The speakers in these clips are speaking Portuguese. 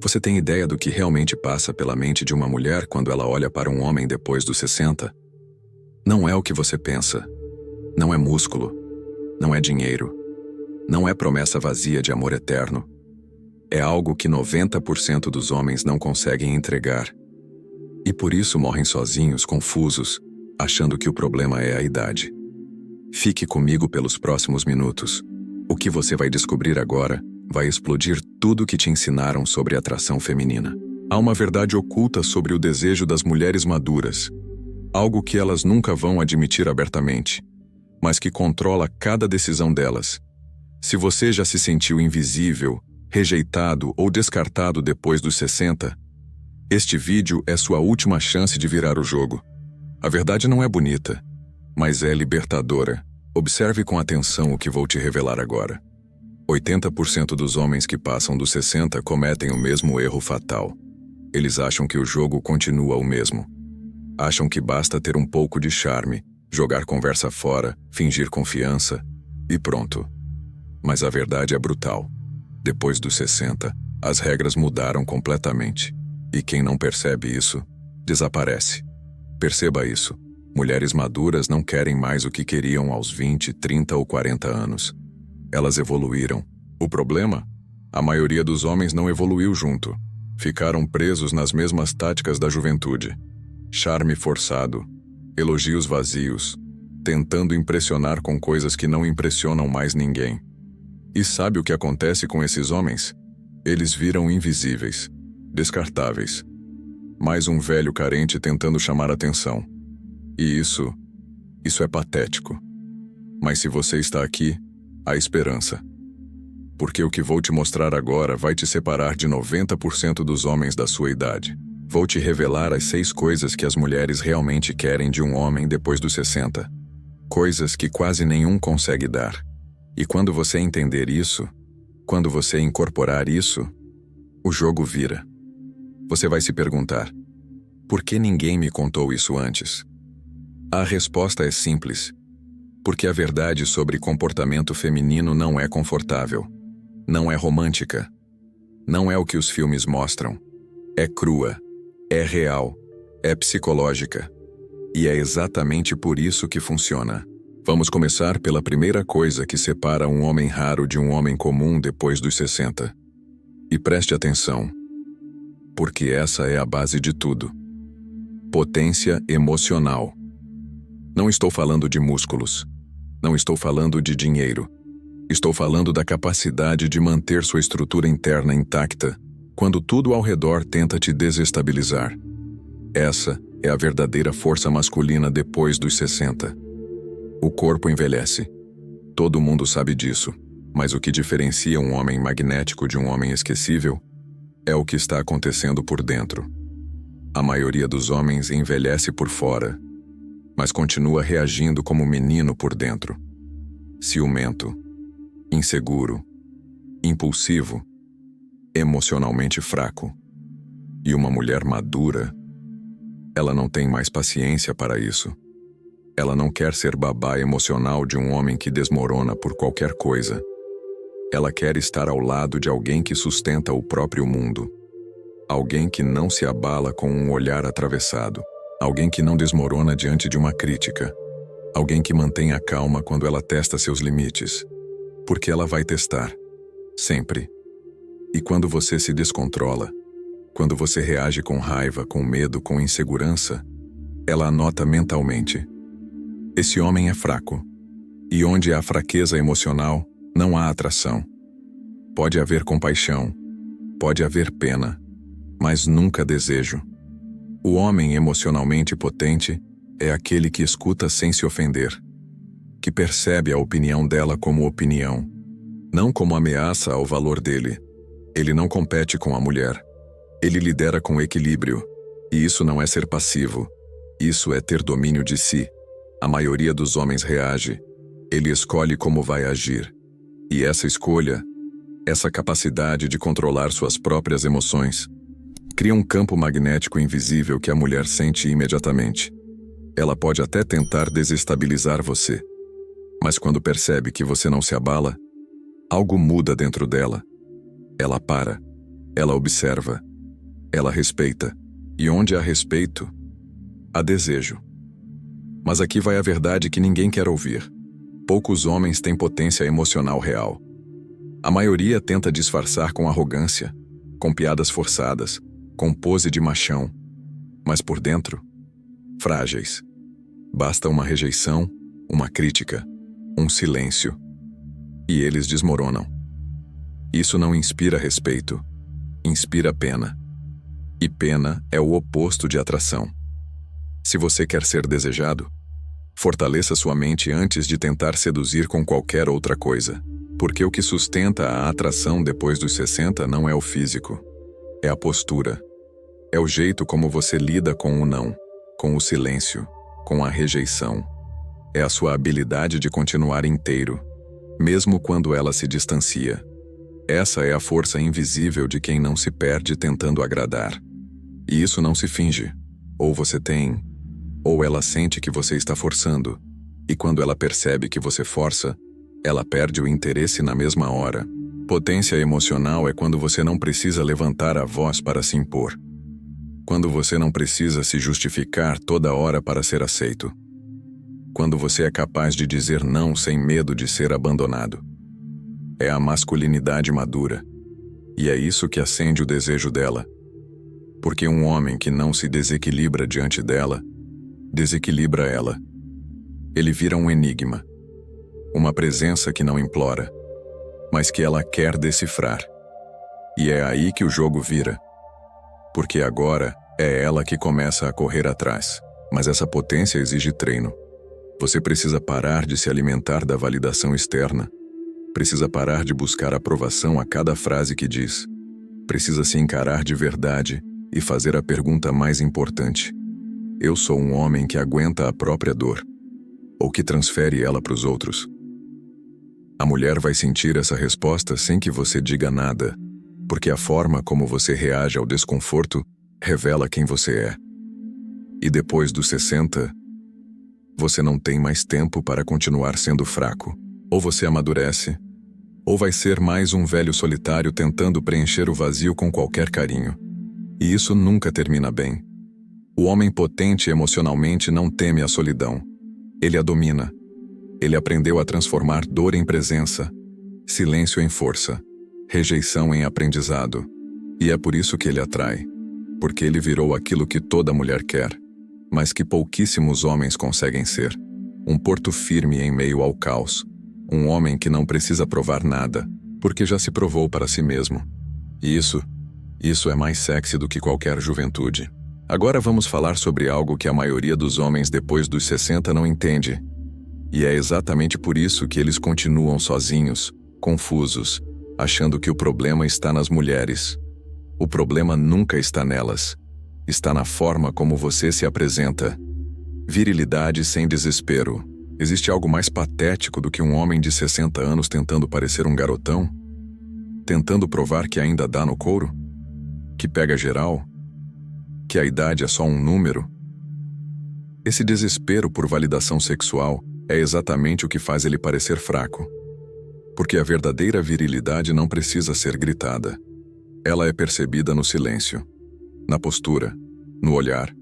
Você tem ideia do que realmente passa pela mente de uma mulher quando ela olha para um homem depois dos 60? Não é o que você pensa. Não é músculo. Não é dinheiro. Não é promessa vazia de amor eterno. É algo que 90% dos homens não conseguem entregar. E por isso morrem sozinhos, confusos, achando que o problema é a idade. Fique comigo pelos próximos minutos. O que você vai descobrir agora vai explodir tudo que te ensinaram sobre atração feminina. Há uma verdade oculta sobre o desejo das mulheres maduras, algo que elas nunca vão admitir abertamente, mas que controla cada decisão delas. Se você já se sentiu invisível, rejeitado ou descartado depois dos 60, este vídeo é sua última chance de virar o jogo. A verdade não é bonita, mas é libertadora. Observe com atenção o que vou te revelar agora. 80% dos homens que passam dos 60 cometem o mesmo erro fatal. Eles acham que o jogo continua o mesmo. Acham que basta ter um pouco de charme, jogar conversa fora, fingir confiança e pronto. Mas a verdade é brutal. Depois dos 60, as regras mudaram completamente. E quem não percebe isso, desaparece. Perceba isso. Mulheres maduras não querem mais o que queriam aos 20, 30 ou 40 anos. Elas evoluíram. O problema? A maioria dos homens não evoluiu junto. Ficaram presos nas mesmas táticas da juventude. Charme forçado, elogios vazios, tentando impressionar com coisas que não impressionam mais ninguém. E sabe o que acontece com esses homens? Eles viram invisíveis, descartáveis. Mais um velho carente tentando chamar atenção. E isso é patético. Mas se você está aqui, há esperança. Porque o que vou te mostrar agora vai te separar de 90% dos homens da sua idade. Vou te revelar as 6 coisas que as mulheres realmente querem de um homem depois dos 60. Coisas que quase nenhum consegue dar. E quando você entender isso, quando você incorporar isso, o jogo vira. Você vai se perguntar: por que ninguém me contou isso antes? A resposta é simples. Porque a verdade sobre comportamento feminino não é confortável. Não é romântica. Não é o que os filmes mostram. É crua. É real. É psicológica. E é exatamente por isso que funciona. Vamos começar pela primeira coisa que separa um homem raro de um homem comum depois dos 60. E preste atenção. Porque essa é a base de tudo. Potência emocional. Não estou falando de músculos. Não estou falando de dinheiro. Estou falando da capacidade de manter sua estrutura interna intacta quando tudo ao redor tenta te desestabilizar. Essa é a verdadeira força masculina depois dos 60. O corpo envelhece. Todo mundo sabe disso, mas o que diferencia um homem magnético de um homem esquecível é o que está acontecendo por dentro. A maioria dos homens envelhece por fora, mas continua reagindo como menino por dentro. Ciumento, inseguro, impulsivo, emocionalmente fraco. E uma mulher madura, ela não tem mais paciência para isso. Ela não quer ser babá emocional de um homem que desmorona por qualquer coisa. Ela quer estar ao lado de alguém que sustenta o próprio mundo. Alguém que não se abala com um olhar atravessado. Alguém que não desmorona diante de uma crítica. Alguém que mantém a calma quando ela testa seus limites. Porque ela vai testar. Sempre. E quando você se descontrola, quando você reage com raiva, com medo, com insegurança, ela anota mentalmente. Esse homem é fraco. E onde há fraqueza emocional, não há atração. Pode haver compaixão, pode haver pena, mas nunca desejo. O homem emocionalmente potente é aquele que escuta sem se ofender, que percebe a opinião dela como opinião, não como ameaça ao valor dele. Ele não compete com a mulher. Ele lidera com equilíbrio. E isso não é ser passivo. Isso é ter domínio de si. A maioria dos homens reage. Ele escolhe como vai agir. E essa escolha, essa capacidade de controlar suas próprias emoções, cria um campo magnético invisível que a mulher sente imediatamente. Ela pode até tentar desestabilizar você. Mas quando percebe que você não se abala, algo muda dentro dela. Ela para. Ela observa. Ela respeita. E onde há respeito, há desejo. Mas aqui vai a verdade que ninguém quer ouvir. Poucos homens têm potência emocional real. A maioria tenta disfarçar com arrogância, com piadas forçadas, com pose de machão. Mas por dentro, frágeis. Basta uma rejeição, uma crítica, um silêncio. E eles desmoronam. Isso não inspira respeito, inspira pena. E pena é o oposto de atração. Se você quer ser desejado, fortaleça sua mente antes de tentar seduzir com qualquer outra coisa. Porque o que sustenta a atração depois dos 60 não é o físico. É a postura. É o jeito como você lida com o não, com o silêncio, com a rejeição. É a sua habilidade de continuar inteiro, mesmo quando ela se distancia. Essa é a força invisível de quem não se perde tentando agradar. E isso não se finge. Ou você tem, ou ela sente que você está forçando. E quando ela percebe que você força, ela perde o interesse na mesma hora. Potência emocional é quando você não precisa levantar a voz para se impor. Quando você não precisa se justificar toda hora para ser aceito. Quando você é capaz de dizer não sem medo de ser abandonado. É a masculinidade madura. E é isso que acende o desejo dela. Porque um homem que não se desequilibra diante dela, desequilibra ela. Ele vira um enigma. Uma presença que não implora, mas que ela quer decifrar. E é aí que o jogo vira. Porque agora é ela que começa a correr atrás. Mas essa potência exige treino. Você precisa parar de se alimentar da validação externa. Precisa parar de buscar aprovação a cada frase que diz. Precisa se encarar de verdade e fazer a pergunta mais importante. Eu sou um homem que aguenta a própria dor, ou que transfere ela para os outros? A mulher vai sentir essa resposta sem que você diga nada, porque a forma como você reage ao desconforto revela quem você é. E depois dos 60, você não tem mais tempo para continuar sendo fraco. Ou você amadurece, ou vai ser mais um velho solitário tentando preencher o vazio com qualquer carinho. E isso nunca termina bem. O homem potente emocionalmente não teme a solidão. Ele a domina. Ele aprendeu a transformar dor em presença, silêncio em força, rejeição em aprendizado. E é por isso que ele atrai. Porque ele virou aquilo que toda mulher quer, mas que pouquíssimos homens conseguem ser. Um porto firme em meio ao caos. Um homem que não precisa provar nada, porque já se provou para si mesmo. E isso é mais sexy do que qualquer juventude. Agora vamos falar sobre algo que a maioria dos homens depois dos 60 não entende. E é exatamente por isso que eles continuam sozinhos, confusos, achando que o problema está nas mulheres. O problema nunca está nelas. Está na forma como você se apresenta. Virilidade sem desespero. Existe algo mais patético do que um homem de 60 anos tentando parecer um garotão? Tentando provar que ainda dá no couro? Que pega geral? Que a idade é só um número? Esse desespero por validação sexual é exatamente o que faz ele parecer fraco. Porque a verdadeira virilidade não precisa ser gritada. Ela é percebida no silêncio, na postura, no olhar.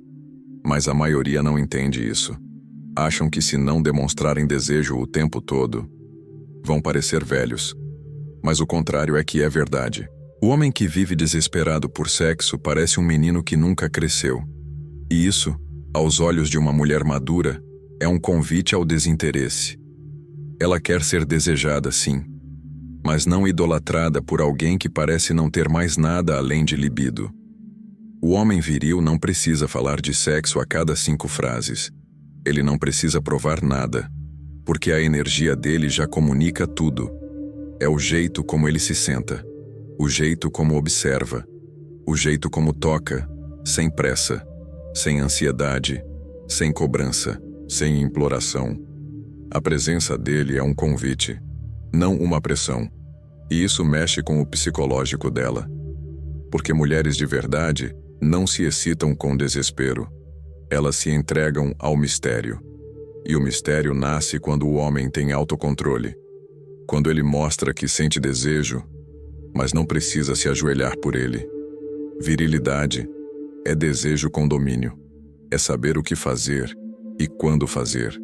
Mas a maioria não entende isso. Acham que se não demonstrarem desejo o tempo todo, vão parecer velhos. Mas o contrário é que é verdade. O homem que vive desesperado por sexo parece um menino que nunca cresceu. E isso, aos olhos de uma mulher madura, é um convite ao desinteresse. Ela quer ser desejada, sim, mas não idolatrada por alguém que parece não ter mais nada além de libido. O homem viril não precisa falar de sexo a cada 5 frases. Ele não precisa provar nada, porque a energia dele já comunica tudo. É o jeito como ele se senta, o jeito como observa, o jeito como toca, sem pressa, sem ansiedade, sem cobrança, sem imploração. A presença dele é um convite, não uma pressão. E isso mexe com o psicológico dela. Porque mulheres de verdade não se excitam com desespero. Elas se entregam ao mistério. E o mistério nasce quando o homem tem autocontrole. Quando ele mostra que sente desejo, mas não precisa se ajoelhar por ele. Virilidade é desejo com domínio. É saber o que fazer e quando fazer.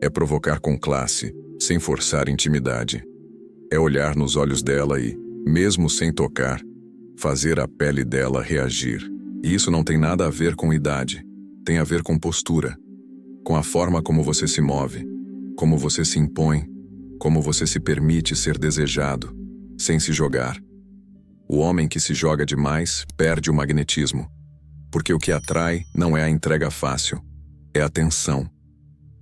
É provocar com classe, sem forçar intimidade. É olhar nos olhos dela e, mesmo sem tocar, fazer a pele dela reagir. E isso não tem nada a ver com idade. Tem a ver com postura. Com a forma como você se move, como você se impõe, como você se permite ser desejado, sem se jogar. O homem que se joga demais perde o magnetismo, porque o que atrai não é a entrega fácil, é a tensão.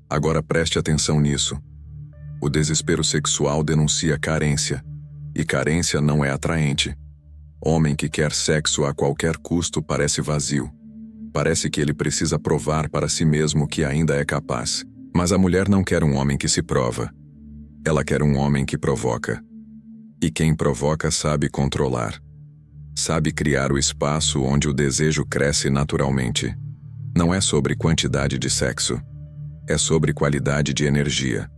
Agora preste atenção nisso. O desespero sexual denuncia carência, e carência não é atraente. Homem que quer sexo a qualquer custo parece vazio. Parece que ele precisa provar para si mesmo que ainda é capaz. Mas a mulher não quer um homem que se prova. Ela quer um homem que provoca. E quem provoca sabe controlar. Sabe criar o espaço onde o desejo cresce naturalmente. Não é sobre quantidade de sexo. É sobre qualidade de energia.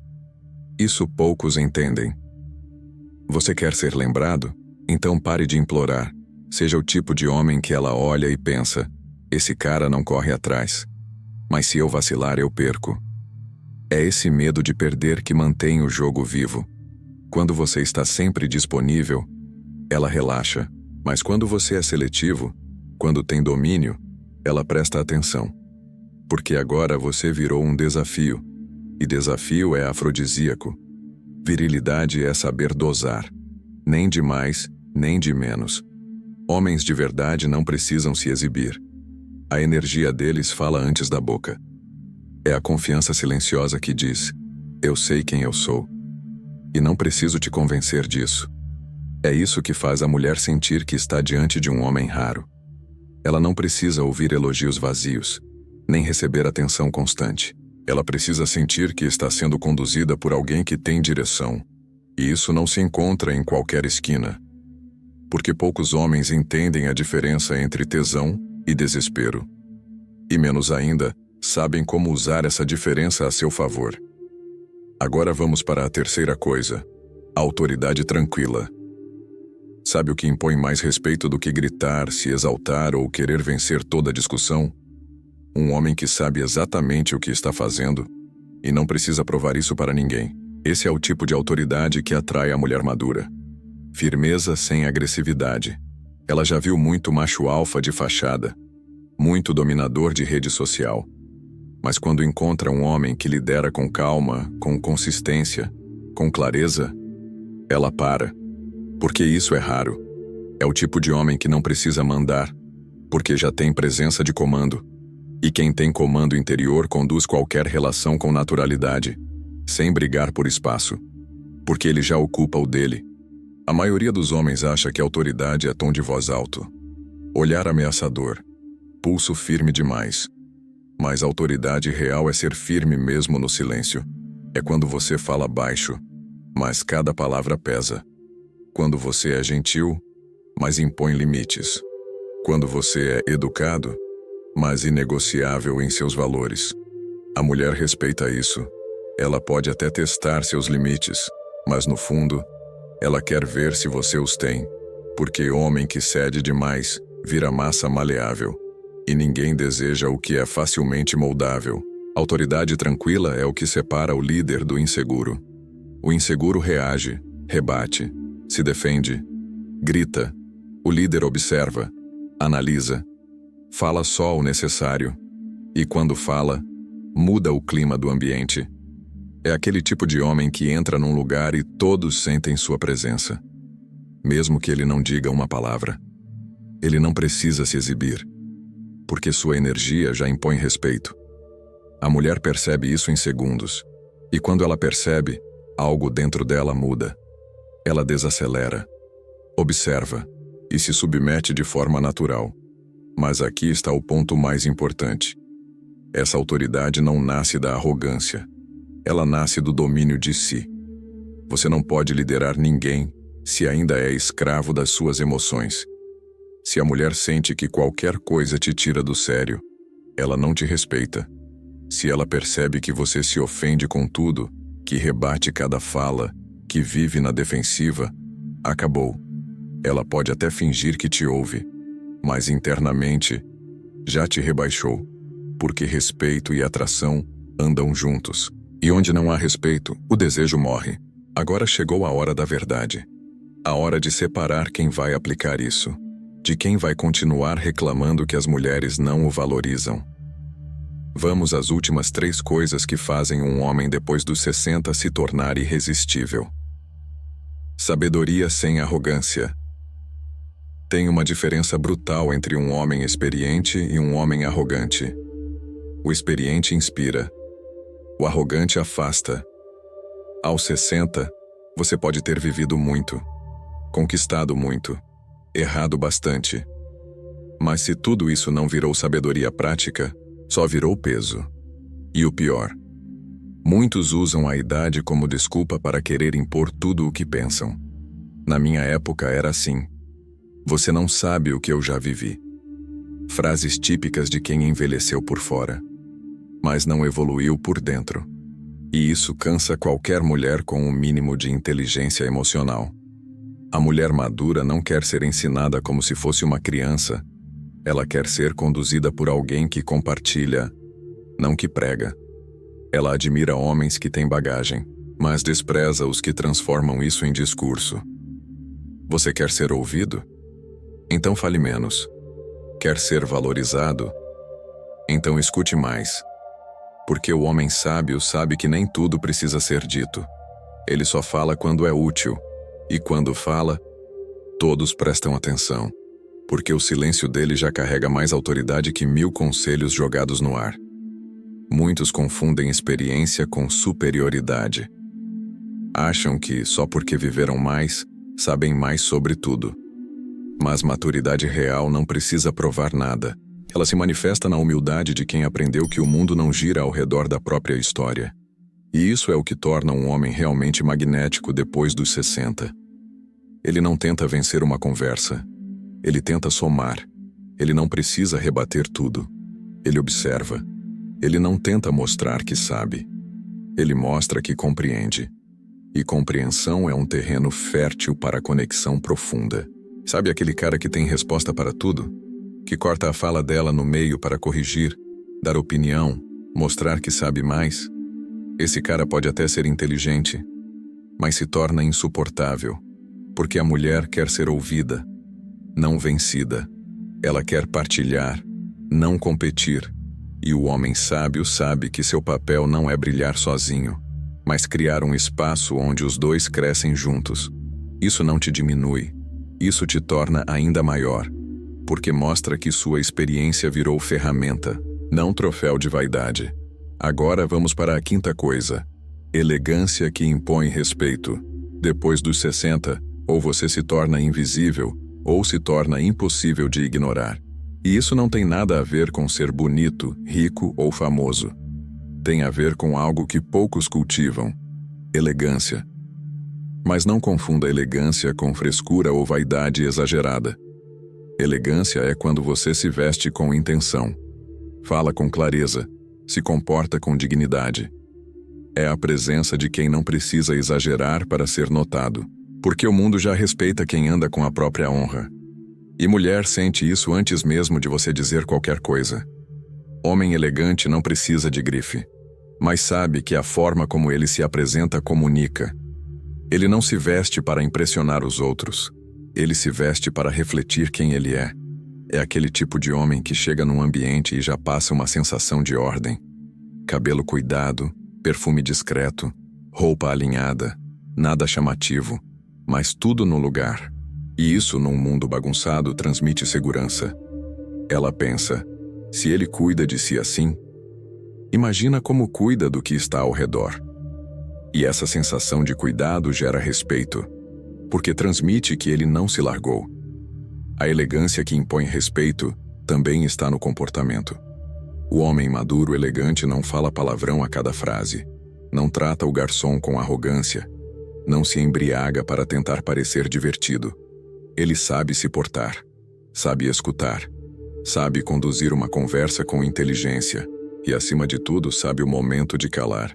Isso poucos entendem. Você quer ser lembrado? Então pare de implorar. Seja o tipo de homem que ela olha e pensa: esse cara não corre atrás. Mas se eu vacilar, eu perco. É esse medo de perder que mantém o jogo vivo. Quando você está sempre disponível, ela relaxa. Mas quando você é seletivo, quando tem domínio, ela presta atenção. Porque agora você virou um desafio. E desafio é afrodisíaco. Virilidade é saber dosar. Nem de mais, nem de menos. Homens de verdade não precisam se exibir. A energia deles fala antes da boca. É a confiança silenciosa que diz: eu sei quem eu sou. E não preciso te convencer disso. É isso que faz a mulher sentir que está diante de um homem raro. Ela não precisa ouvir elogios vazios, nem receber atenção constante. Ela precisa sentir que está sendo conduzida por alguém que tem direção. E isso não se encontra em qualquer esquina. Porque poucos homens entendem a diferença entre tesão e desespero. E menos ainda, sabem como usar essa diferença a seu favor. Agora vamos para a terceira coisa: a autoridade tranquila. Sabe o que impõe mais respeito do que gritar, se exaltar ou querer vencer toda discussão? Um homem que sabe exatamente o que está fazendo e não precisa provar isso para ninguém. Esse é o tipo de autoridade que atrai a mulher madura. Firmeza sem agressividade. Ela já viu muito macho alfa de fachada, muito dominador de rede social. Mas quando encontra um homem que lidera com calma, com consistência, com clareza, ela para. Porque isso é raro. É o tipo de homem que não precisa mandar, porque já tem presença de comando. E quem tem comando interior conduz qualquer relação com naturalidade, sem brigar por espaço, porque ele já ocupa o dele. A maioria dos homens acha que autoridade é tom de voz alto, olhar ameaçador, pulso firme demais. Mas a autoridade real é ser firme mesmo no silêncio. É quando você fala baixo, mas cada palavra pesa. Quando você é gentil, mas impõe limites. Quando você é educado, mas inegociável em seus valores. A mulher respeita isso. Ela pode até testar seus limites, mas no fundo, ela quer ver se você os tem. Porque homem que cede demais vira massa maleável. E ninguém deseja o que é facilmente moldável. Autoridade tranquila é o que separa o líder do inseguro. O inseguro reage, rebate, se defende, grita. O líder observa, analisa, fala só o necessário. E quando fala, muda o clima do ambiente. É aquele tipo de homem que entra num lugar e todos sentem sua presença. Mesmo que ele não diga uma palavra. Ele não precisa se exibir, porque sua energia já impõe respeito. A mulher percebe isso em segundos. E quando ela percebe, algo dentro dela muda. Ela desacelera, observa e se submete de forma natural. Mas aqui está o ponto mais importante. Essa autoridade não nasce da arrogância. Ela nasce do domínio de si. Você não pode liderar ninguém se ainda é escravo das suas emoções. Se a mulher sente que qualquer coisa te tira do sério, ela não te respeita. Se ela percebe que você se ofende com tudo, que rebate cada fala, que vive na defensiva, acabou. Ela pode até fingir que te ouve, mas internamente já te rebaixou, porque respeito e atração andam juntos. E onde não há respeito, o desejo morre. Agora chegou a hora da verdade. A hora de separar quem vai aplicar isso, de quem vai continuar reclamando que as mulheres não o valorizam. Vamos às últimas 3 coisas que fazem um homem depois dos 60 se tornar irresistível. Sabedoria sem arrogância. Tem uma diferença brutal entre um homem experiente e um homem arrogante. O experiente inspira. O arrogante afasta. Aos 60, você pode ter vivido muito, conquistado muito, errado bastante. Mas se tudo isso não virou sabedoria prática, só virou peso. E o pior, muitos usam a idade como desculpa para querer impor tudo o que pensam. Na minha época era assim. Você não sabe o que eu já vivi. Frases típicas de quem envelheceu por fora, mas não evoluiu por dentro. E isso cansa qualquer mulher com um mínimo de inteligência emocional. A mulher madura não quer ser ensinada como se fosse uma criança. Ela quer ser conduzida por alguém que compartilha, não que prega. Ela admira homens que têm bagagem, mas despreza os que transformam isso em discurso. Você quer ser ouvido? Então fale menos. Quer ser valorizado? Então escute mais. Porque o homem sábio sabe que nem tudo precisa ser dito. Ele só fala quando é útil. E quando fala, todos prestam atenção. Porque o silêncio dele já carrega mais autoridade que 1000 conselhos jogados no ar. Muitos confundem experiência com superioridade. Acham que, só porque viveram mais, sabem mais sobre tudo. Mas maturidade real não precisa provar nada. Ela se manifesta na humildade de quem aprendeu que o mundo não gira ao redor da própria história. E isso é o que torna um homem realmente magnético depois dos 60. Ele não tenta vencer uma conversa. Ele tenta somar. Ele não precisa rebater tudo. Ele observa. Ele não tenta mostrar que sabe. Ele mostra que compreende. E compreensão é um terreno fértil para a conexão profunda. Sabe aquele cara que tem resposta para tudo? Que corta a fala dela no meio para corrigir, dar opinião, mostrar que sabe mais? Esse cara pode até ser inteligente, mas se torna insuportável, porque a mulher quer ser ouvida, não vencida. Ela quer partilhar, não competir. E o homem sábio sabe que seu papel não é brilhar sozinho, mas criar um espaço onde os dois crescem juntos. Isso não te diminui, isso te torna ainda maior, porque mostra que sua experiência virou ferramenta, não troféu de vaidade. Agora vamos para a 5ª coisa. Elegância que impõe respeito. Depois dos 60, ou você se torna invisível, ou se torna impossível de ignorar. E isso não tem nada a ver com ser bonito, rico ou famoso. Tem a ver com algo que poucos cultivam: elegância. Mas não confunda elegância com frescura ou vaidade exagerada. Elegância é quando você se veste com intenção, fala com clareza, se comporta com dignidade. É a presença de quem não precisa exagerar para ser notado, porque o mundo já respeita quem anda com a própria honra. E mulher sente isso antes mesmo de você dizer qualquer coisa. Homem elegante não precisa de grife, mas sabe que a forma como ele se apresenta comunica. Ele não se veste para impressionar os outros. Ele se veste para refletir quem ele é. É aquele tipo de homem que chega num ambiente e já passa uma sensação de ordem. Cabelo cuidado, perfume discreto, roupa alinhada, nada chamativo, mas tudo no lugar. E isso, num mundo bagunçado, transmite segurança. Ela pensa, se ele cuida de si assim, imagina como cuida do que está ao redor. E essa sensação de cuidado gera respeito, porque transmite que ele não se largou. A elegância que impõe respeito também está no comportamento. O homem maduro elegante não fala palavrão a cada frase, não trata o garçom com arrogância, não se embriaga para tentar parecer divertido. Ele sabe se portar, sabe escutar, sabe conduzir uma conversa com inteligência e, acima de tudo, sabe o momento de calar.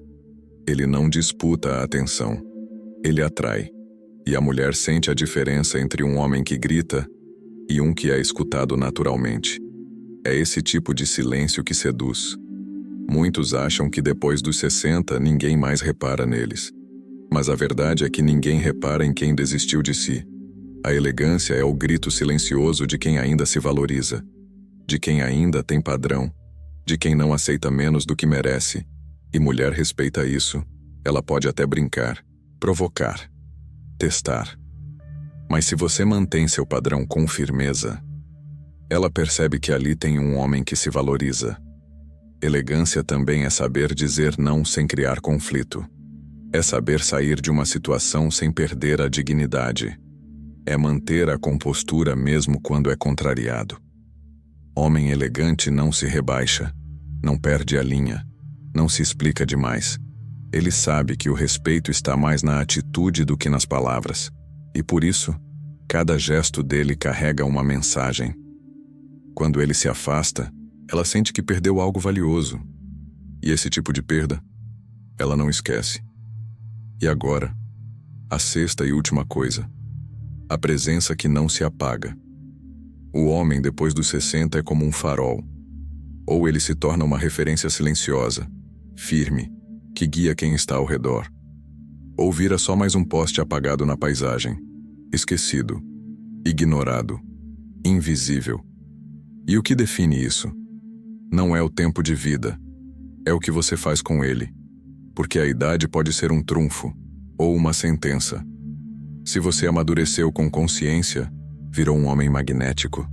Ele não disputa a atenção, ele atrai. E a mulher sente a diferença entre um homem que grita e um que é escutado naturalmente. É esse tipo de silêncio que seduz. Muitos acham que depois dos 60 ninguém mais repara neles. Mas a verdade é que ninguém repara em quem desistiu de si. A elegância é o grito silencioso de quem ainda se valoriza, de quem ainda tem padrão, de quem não aceita menos do que merece. E mulher respeita isso. Ela pode até brincar, provocar, testar. Mas se você mantém seu padrão com firmeza, ela percebe que ali tem um homem que se valoriza. Elegância também é saber dizer não sem criar conflito. É saber sair de uma situação sem perder a dignidade. É manter a compostura mesmo quando é contrariado. Homem elegante não se rebaixa, não perde a linha, não se explica demais. Ele sabe que o respeito está mais na atitude do que nas palavras. E por isso, cada gesto dele carrega uma mensagem. Quando ele se afasta, ela sente que perdeu algo valioso. E esse tipo de perda, ela não esquece. E agora, a sexta e última coisa. A presença que não se apaga. O homem depois dos 60 é como um farol. Ou ele se torna uma referência silenciosa, firme, que guia quem está ao redor. Ou vira só mais um poste apagado na paisagem, esquecido, ignorado, invisível. E o que define isso? Não é o tempo de vida, é o que você faz com ele. Porque a idade pode ser um trunfo, ou uma sentença. Se você amadureceu com consciência, virou um homem magnético.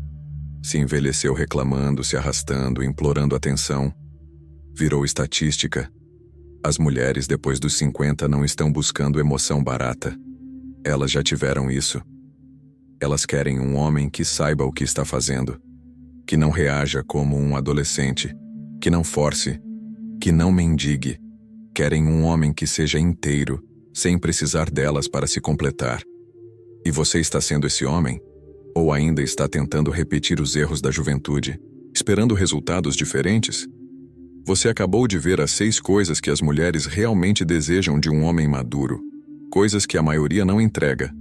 Se envelheceu reclamando, se arrastando, implorando atenção, virou estatística. As mulheres depois dos 50 não estão buscando emoção barata. Elas já tiveram isso. Elas querem um homem que saiba o que está fazendo, que não reaja como um adolescente, que não force, que não mendigue. Querem um homem que seja inteiro, sem precisar delas para se completar. E você está sendo esse homem? Ou ainda está tentando repetir os erros da juventude, esperando resultados diferentes? Você acabou de ver as 6 coisas que as mulheres realmente desejam de um homem maduro. Coisas que a maioria não entrega.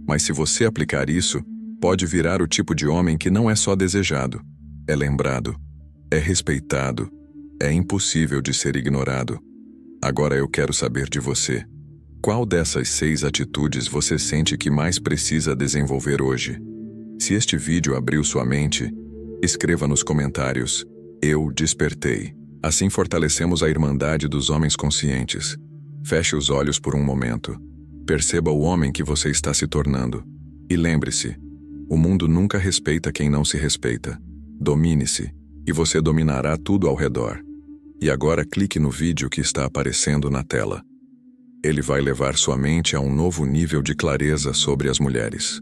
Mas se você aplicar isso, pode virar o tipo de homem que não é só desejado. É lembrado. É respeitado. É impossível de ser ignorado. Agora eu quero saber de você. Qual dessas 6 atitudes você sente que mais precisa desenvolver hoje? Se este vídeo abriu sua mente, escreva nos comentários: Eu despertei. Assim fortalecemos a irmandade dos homens conscientes. Feche os olhos por um momento. Perceba o homem que você está se tornando. E lembre-se, o mundo nunca respeita quem não se respeita. Domine-se, e você dominará tudo ao redor. E agora clique no vídeo que está aparecendo na tela. Ele vai levar sua mente a um novo nível de clareza sobre as mulheres.